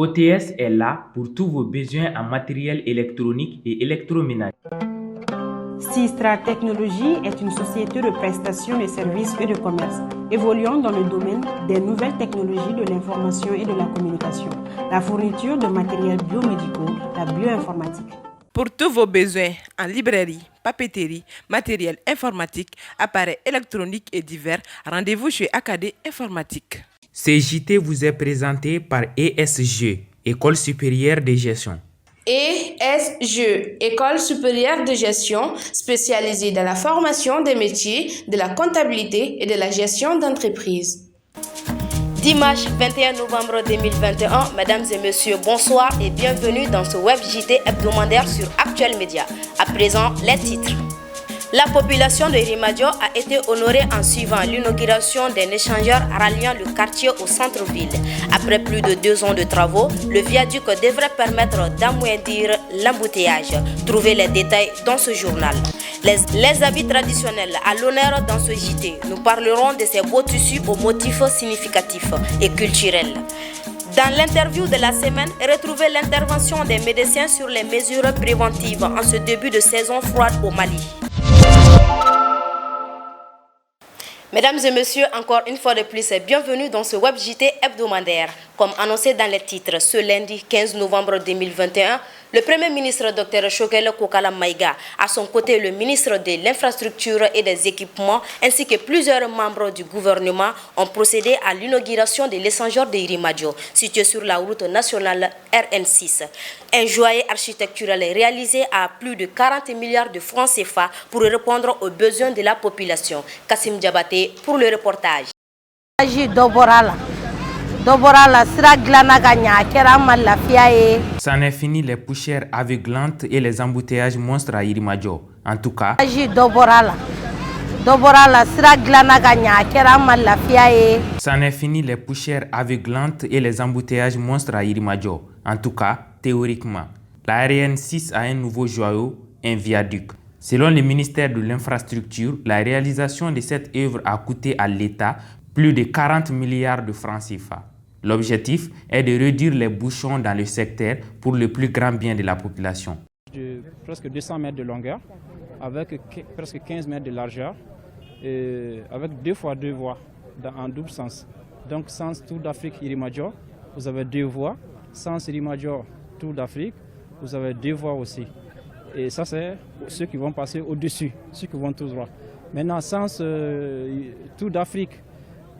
OTS est là pour tous vos besoins en matériel électronique et électroménager. Sistra Technologies est une société de prestation de services et de commerce, évoluant dans le domaine des nouvelles technologies de l'information et de la communication, la fourniture de matériels biomédicaux, la bioinformatique. Pour tous vos besoins en librairie, papeterie, matériel informatique, appareils électroniques et divers, rendez-vous chez AKD Informatique. CJT vous est présenté par ESG, École supérieure de gestion. ESG, École supérieure de gestion, spécialisée dans la formation des métiers de la comptabilité et de la gestion d'entreprise. Dimanche 21 novembre 2021, mesdames et messieurs, bonsoir et bienvenue dans ce web JT hebdomadaire sur Actuel Média. À présent, les titres. La population de Rimadio a été honorée en suivant l'inauguration d'un échangeur ralliant le quartier au centre-ville. Après plus de 2 ans de travaux, le viaduc devrait permettre d'amoindrir l'embouteillage. Trouvez les détails dans ce journal. Les habits traditionnels à l'honneur dans ce JT. Nous parlerons de ces beaux tissus aux motifs significatifs et culturels. Dans l'interview de la semaine, retrouvez l'intervention des médecins sur les mesures préventives en ce début de saison froide au Mali. Mesdames et messieurs, encore une fois de plus, bienvenue dans ce web JT hebdomadaire. Comme annoncé dans les titres, ce lundi 15 novembre 2021, le Premier ministre Dr Shokele Kokala Maïga, à son côté le ministre de l'Infrastructure et des Équipements, ainsi que plusieurs membres du gouvernement, ont procédé à l'inauguration de l'échangeur de Irimadio, situé sur la route nationale RN6. Un joyau architectural réalisé à plus de 40 milliards de francs CFA pour répondre aux besoins de la population. Kassim Diabaté pour le reportage. C'en est fini les poussières aveuglantes et les embouteillages monstres à Irimadio. En tout cas, c'en est fini les poussières aveuglantes et les embouteillages monstres à Irimadio. En tout cas, théoriquement. La RN6 a un nouveau joyau, un viaduc. Selon le ministère de l'Infrastructure, la réalisation de cette œuvre a coûté à l'État plus de 40 milliards de francs CFA. L'objectif est de réduire les bouchons dans le secteur pour le plus grand bien de la population. De presque 200 mètres de longueur, avec presque 15 mètres de largeur, et avec 2 fois 2 voies en double sens. Donc sens Tour d'Afrique Irimadio, vous avez 2 voies. Sens Irimadio Tour d'Afrique, vous avez 2 voies aussi. Et ça c'est ceux qui vont passer au-dessus, ceux qui vont tout droit. Maintenant sens Tour d'Afrique,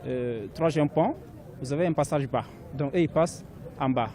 3e pont, vous avez un passage bas, donc ils passent en bas.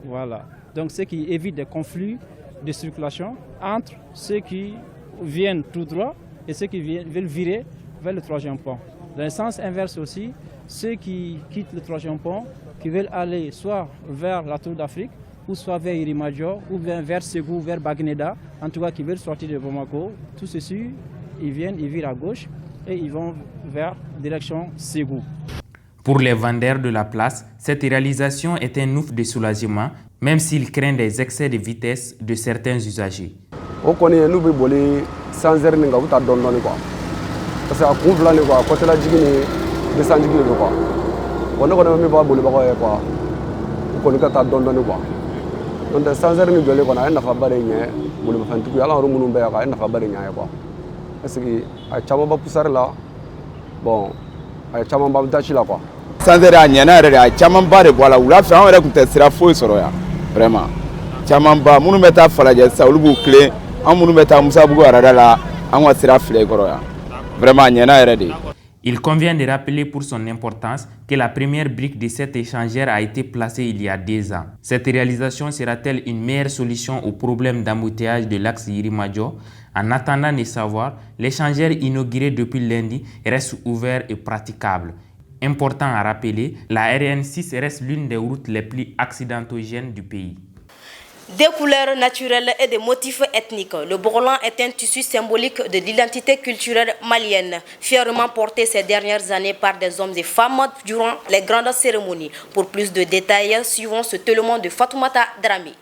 Voilà. Donc ce qui évite des conflits de circulation entre ceux qui viennent tout droit et ceux qui veulent virer vers le 3e pont. Dans le sens inverse aussi, ceux qui quittent le 3e pont, qui veulent aller soit vers la Tour d'Afrique, ou soit vers Irimadio, ou bien vers Ségou, vers Bagneda, en tout cas qui veulent sortir de Bamako, tout ceci, ils viennent, ils virent à gauche et ils vont vers direction Ségou. Pour les vendeurs de la place, cette réalisation est un ouf de soulagement, même s'ils craignent des excès de vitesse de certains usagers. On connaît nous bolé sans air n'enga uta don don quoi. Parce que à coup là quoi, côté la jigini descend jigini quoi. On ne connaît même pas bolé quoi. On connaît pas ta don don quoi. Donc sans air ni bolé quoi, na na fa bare nye, bolé fa ntuku yala ro munu be ka na fa bare nya quoi. Parce que a chama ba pusar là. Bon, a chama ba dachi là quoi. Sans air a nyana re a chama ba de bola wula fa on re kun tesira fo soro ya. Vraiment. Chama ba munu meta falaje sa olubu clé. Il convient de rappeler pour son importance que la première brique de cet échangeur a été placée il y a 2 ans. Cette réalisation sera-t-elle une meilleure solution au problème d'embouteillage de l'axe Irimadio? En attendant de savoir, l'échangeur inauguré depuis lundi reste ouvert et praticable. Important à rappeler, la RN6 reste l'une des routes les plus accidentogènes du pays. Des couleurs naturelles et des motifs ethniques, le Borlan est un tissu symbolique de l'identité culturelle malienne, fièrement porté ces dernières années par des hommes et femmes durant les grandes cérémonies. Pour plus de détails, suivons ce tellement de Fatoumata Drami.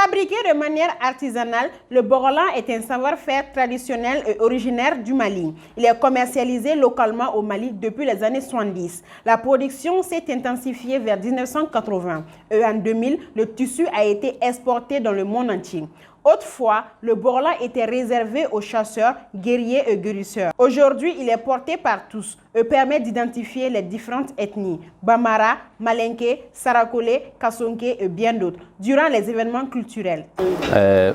Fabriqué de manière artisanale, le borolan est un savoir-faire traditionnel et originaire du Mali. Il est commercialisé localement au Mali depuis les années 70. La production s'est intensifiée vers 1980 et en 2000, le tissu a été exporté dans le monde entier. Autrefois, le borolan était réservé aux chasseurs, guerriers et guérisseurs. Aujourd'hui, il est porté par tous et permet d'identifier les différentes ethnies, Bambara, Malinké, Sarakolé, Kasonké et bien d'autres, durant les événements culturels. Il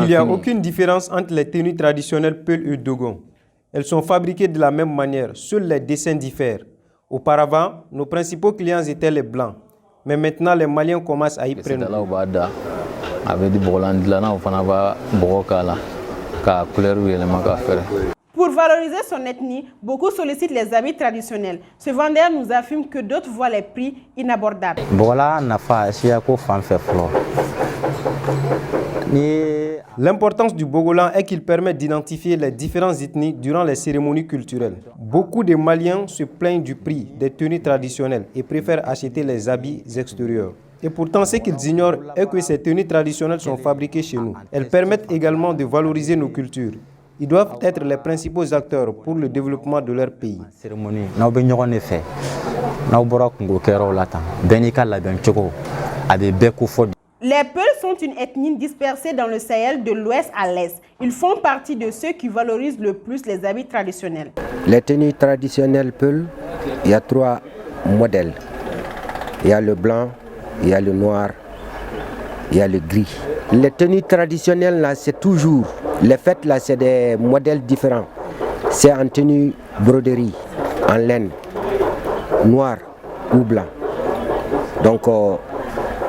n'y a aucune différence entre les tenues traditionnelles Peul et Dogon. Elles sont fabriquées de la même manière, seuls les dessins diffèrent. Auparavant, nos principaux clients étaient les Blancs. Mais maintenant, les Maliens commencent à y prendre. Pour valoriser son ethnie, beaucoup sollicitent les habits traditionnels. Ce vendeur nous affirme que d'autres voient les prix inabordables. L'importance du bogolan est qu'il permet d'identifier les différentes ethnies durant les cérémonies culturelles. Beaucoup de Maliens se plaignent du prix des tenues traditionnelles et préfèrent acheter les habits extérieurs. Et pourtant, ce qu'ils ignorent est que ces tenues traditionnelles sont fabriquées chez nous. Elles permettent également de valoriser nos cultures. Ils doivent être les principaux acteurs pour le développement de leur pays. Les Peuls sont une ethnie dispersée dans le Sahel de l'ouest à l'est. Ils font partie de ceux qui valorisent le plus les habits traditionnels. Les tenues traditionnelles Peuls, il y a 3 modèles. Il y a le blanc, il y a le noir, il y a le gris. Les tenues traditionnelles, là, c'est toujours, les fêtes, là, c'est des modèles différents. C'est en tenue broderie, en laine, noir ou blanc. Donc,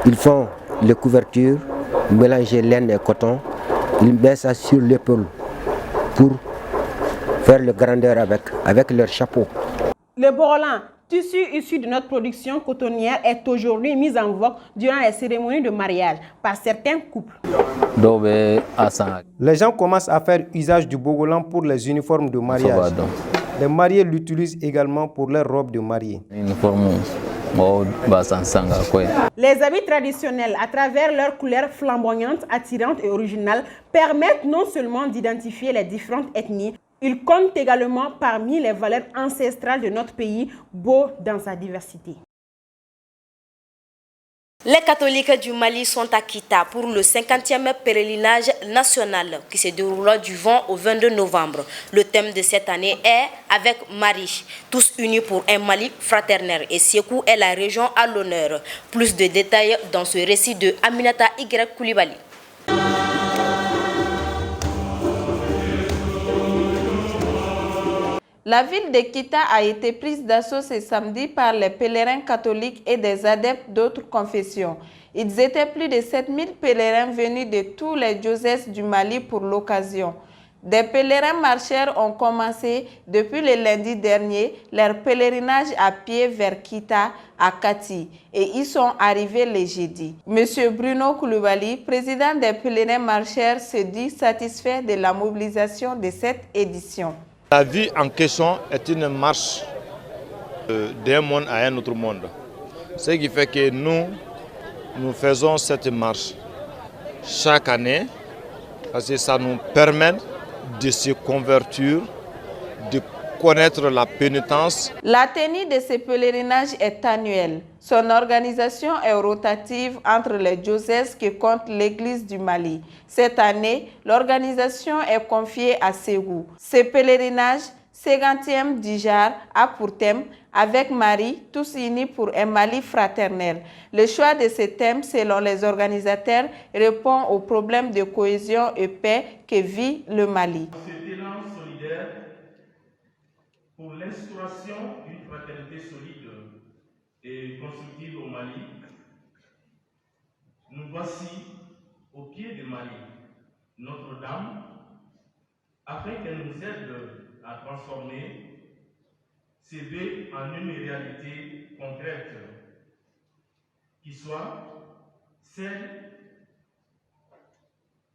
ils font les couvertures, mélanger laine et coton, ils mettent ça sur l'épaule pour faire le grandeur avec leur chapeau. Le borolan, tissu issu de notre production cotonnière, est aujourd'hui mis en vogue durant les cérémonies de mariage par certains couples. Les gens commencent à faire usage du bogolan pour les uniformes de mariage. Les mariés l'utilisent également pour leurs robes de mariée. Les habits traditionnels, à travers leurs couleurs flamboyantes, attirantes et originales, permettent non seulement d'identifier les différentes ethnies, ils comptent également parmi les valeurs ancestrales de notre pays, beau dans sa diversité. Les catholiques du Mali sont à Kita pour le 50e pèlerinage national qui se déroulera du 20 au 22 novembre. Le thème de cette année est « Avec Marie », tous unis pour un Mali fraternel, et Sékou est la région à l'honneur. Plus de détails dans ce récit de Aminata Y. Koulibaly. La ville de Kita a été prise d'assaut ce samedi par les pèlerins catholiques et des adeptes d'autres confessions. Ils étaient plus de 7000 pèlerins venus de tous les diocèses du Mali pour l'occasion. Des pèlerins marcheurs ont commencé depuis le lundi dernier leur pèlerinage à pied vers Kita à Kati et y sont arrivés le jeudi. Monsieur Bruno Koulibaly, président des pèlerins marcheurs, se dit satisfait de la mobilisation de cette édition. La vie en question est une marche d'un monde à un autre monde. Ce qui fait que nous faisons cette marche chaque année parce que ça nous permet de se convertir, de connaître la pénitence. La tenue de ce pèlerinage est annuelle. Son organisation est rotative entre les diocèses qui comptent l'Église du Mali. Cette année, l'organisation est confiée à Ségou. Ce pèlerinage, 50e Dijar, a pour thème « Avec Marie, tous unis pour un Mali fraternel ». Le choix de ce thème, selon les organisateurs, répond aux problèmes de cohésion et paix que vit le Mali. Cet élan solidaire pour l'instauration d'une fraternité solide et constructive au Mali, nous voici au pied de Marie, Notre-Dame, afin qu'elle nous aide à transformer ces vœux en une réalité concrète qui soit celle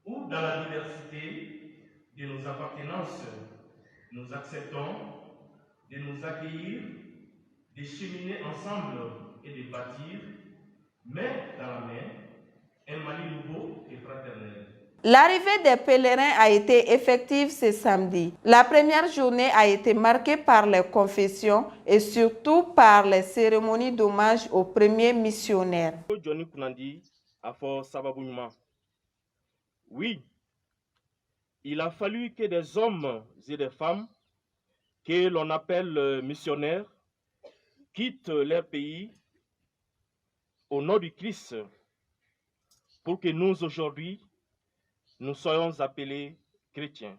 où, dans la diversité de nos appartenances, nous acceptons de nous accueillir, de cheminer ensemble et de bâtir, main dans la main, un Mali nouveau et fraternel. L'arrivée des pèlerins a été effective ce samedi. La première journée a été marquée par les confessions et surtout par les cérémonies d'hommage aux premiers missionnaires. Johnny Kunandi a fait Sababounima. Oui, il a fallu que des hommes et des femmes que l'on appelle missionnaires quittent leur pays au nom du Christ pour que nous aujourd'hui nous soyons appelés chrétiens.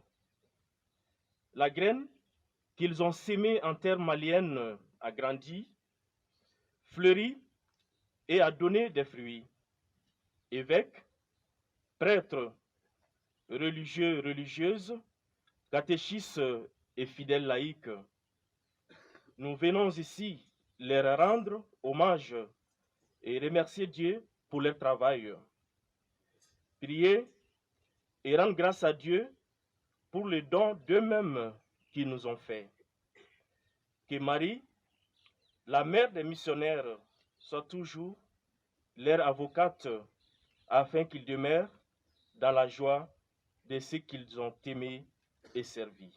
La graine qu'ils ont sémée en terre malienne a grandi, fleuri et a donné des fruits. Évêques, prêtres, religieux, religieuses, catéchistes et fidèles laïcs, nous venons ici leur rendre hommage et remercier Dieu pour leur travail. Prier et rendre grâce à Dieu pour le don d'eux-mêmes qu'ils nous ont fait. Que Marie, la mère des missionnaires, soit toujours leur avocate afin qu'ils demeurent dans la joie de ce qu'ils ont aimé et servi.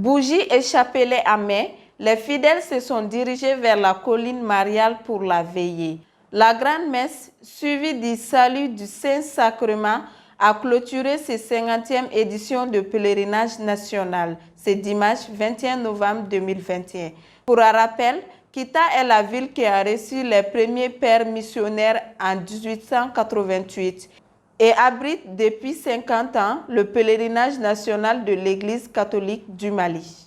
Bougies et chapelets à main, les fidèles se sont dirigés vers la colline mariale pour la veillée. La grande messe, suivie du salut du Saint-Sacrement, a clôturé cette 50e édition de pèlerinage national, ce dimanche 21 novembre 2021. Pour un rappel, Kita est la ville qui a reçu les premiers pères missionnaires en 1888 et abrite depuis 50 ans le pèlerinage national de l'Église catholique du Mali.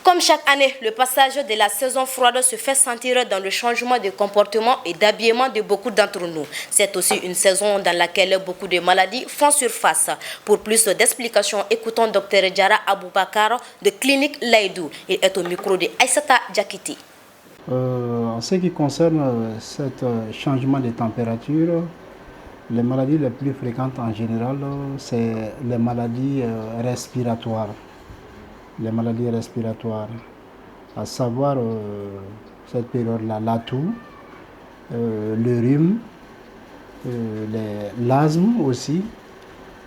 Comme chaque année, le passage de la saison froide se fait sentir dans le changement de comportement et d'habillement de beaucoup d'entre nous. C'est aussi une saison dans laquelle beaucoup de maladies font surface. Pour plus d'explications, écoutons Dr Diara Aboubakar de Clinique Laïdou. Il est au micro de Aïssata Diakiti. En ce qui concerne ce changement de température, les maladies les plus fréquentes en général, c'est les maladies respiratoires. Les maladies respiratoires, à savoir cette période-là, la toux, le rhume, l'asthme aussi,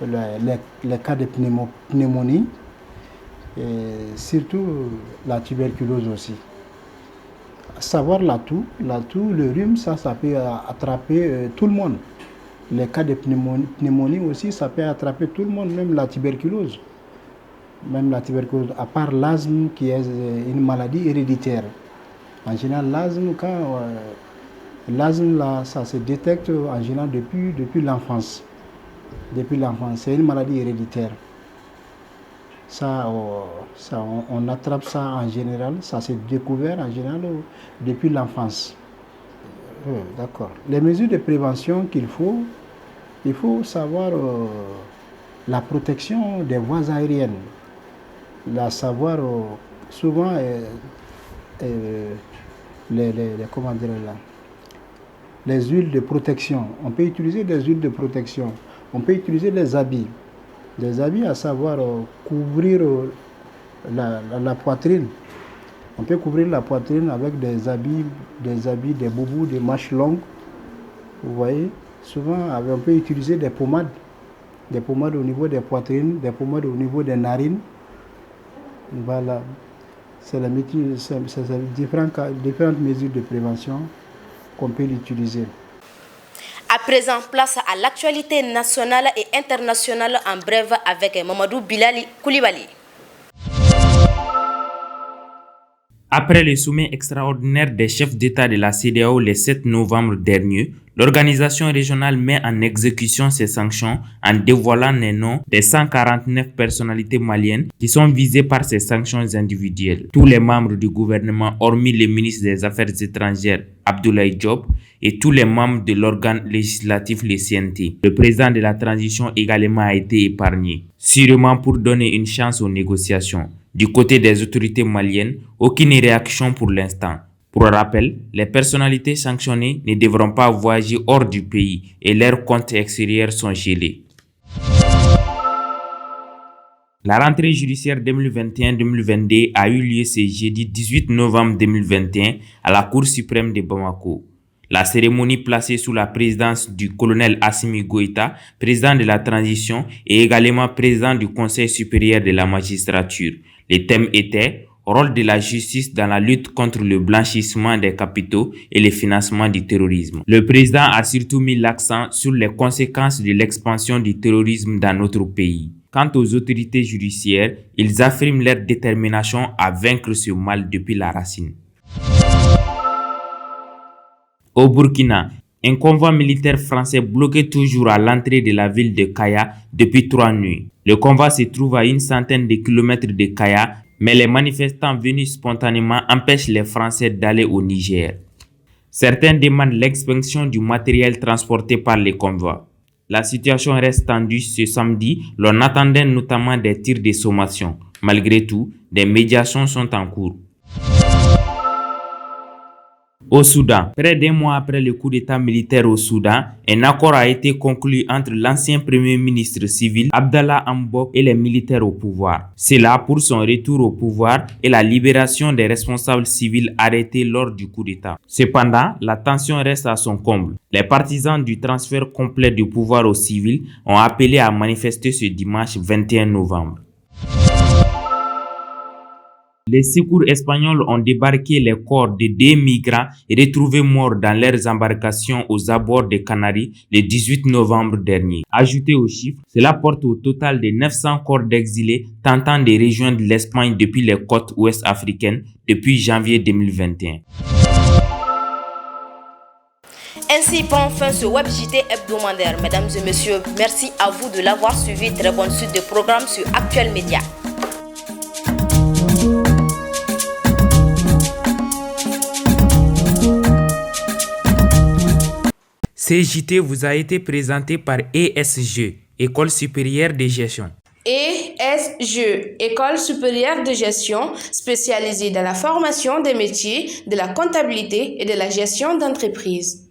les cas de pneumonie et surtout la tuberculose aussi. À savoir la toux, le rhume, ça peut attraper tout le monde. Les cas de pneumonie aussi, ça peut attraper tout le monde, même la tuberculose. Même la tuberculose, à part l'asthme qui est une maladie héréditaire. En général, l'asthme, là, ça se détecte en général depuis l'enfance. Depuis l'enfance, c'est une maladie héréditaire. On attrape ça en général, ça s'est découvert en général depuis l'enfance. D'accord. Les mesures de prévention il faut savoir la protection des voies aériennes. Savoir souvent les huiles de protection. On peut utiliser des huiles de protection. On peut utiliser des habits. Des habits à savoir couvrir la poitrine. On peut couvrir la poitrine avec des habits, des boubous, des manches longues. Vous voyez, souvent on peut utiliser des pommades. Des pommades au niveau des poitrines, des pommades au niveau des narines. Voilà, c'est différentes mesures de prévention qu'on peut utiliser. À présent, place à l'actualité nationale et internationale en bref avec Mamadou Bilali Koulibaly. Après le sommet extraordinaire des chefs d'État de la CEDEAO le 7 novembre dernier, l'organisation régionale met en exécution ses sanctions en dévoilant les noms des 149 personnalités maliennes qui sont visées par ces sanctions individuelles. Tous les membres du gouvernement, hormis le ministre des Affaires étrangères, Abdoulaye Diop, et tous les membres de l'organe législatif, le CNT. Le président de la transition également a été épargné, sûrement pour donner une chance aux négociations. Du côté des autorités maliennes, aucune réaction pour l'instant. Pour rappel, les personnalités sanctionnées ne devront pas voyager hors du pays et leurs comptes extérieurs sont gelés. La rentrée judiciaire 2021-2022 a eu lieu ce jeudi 18 novembre 2021 à la Cour suprême de Bamako. La cérémonie placée sous la présidence du colonel Assimi Goïta, président de la transition et également président du Conseil supérieur de la magistrature. Les thèmes étaient rôle de la justice dans la lutte contre le blanchissement des capitaux et le financement du terrorisme. Le président a surtout mis l'accent sur les conséquences de l'expansion du terrorisme dans notre pays. Quant aux autorités judiciaires, ils affirment leur détermination à vaincre ce mal depuis la racine. Au Burkina, un convoi militaire français bloqué toujours à l'entrée de la ville de Kaya depuis 3 nuits. Le convoi se trouve à une centaine de kilomètres de Kaya, mais les manifestants venus spontanément empêchent les Français d'aller au Niger. Certains demandent l'extinction du matériel transporté par les convois. La situation reste tendue ce samedi, l'on attendait notamment des tirs de sommation. Malgré tout, des médiations sont en cours. Au Soudan, près d'un mois après le coup d'état militaire au Soudan, un accord a été conclu entre l'ancien premier ministre civil Abdallah Hamdok et les militaires au pouvoir. C'est là pour son retour au pouvoir et la libération des responsables civils arrêtés lors du coup d'état. Cependant, la tension reste à son comble. Les partisans du transfert complet du pouvoir aux civils ont appelé à manifester ce dimanche 21 novembre. Les secours espagnols ont débarqué les corps de 2 migrants retrouvés morts dans leurs embarcations aux abords des Canaries le 18 novembre dernier. Ajouté aux chiffres, cela porte au total de 900 corps d'exilés tentant de rejoindre l'Espagne depuis les côtes ouest africaines depuis janvier 2021. Ainsi prend fin ce web JT hebdomadaire. Mesdames et messieurs, merci à vous de l'avoir suivi. Très bonne suite de programmes sur Actuel Média. CJT vous a été présenté par ESG, École supérieure de gestion. ESG, École supérieure de gestion, spécialisée dans la formation des métiers de la comptabilité et de la gestion d'entreprise.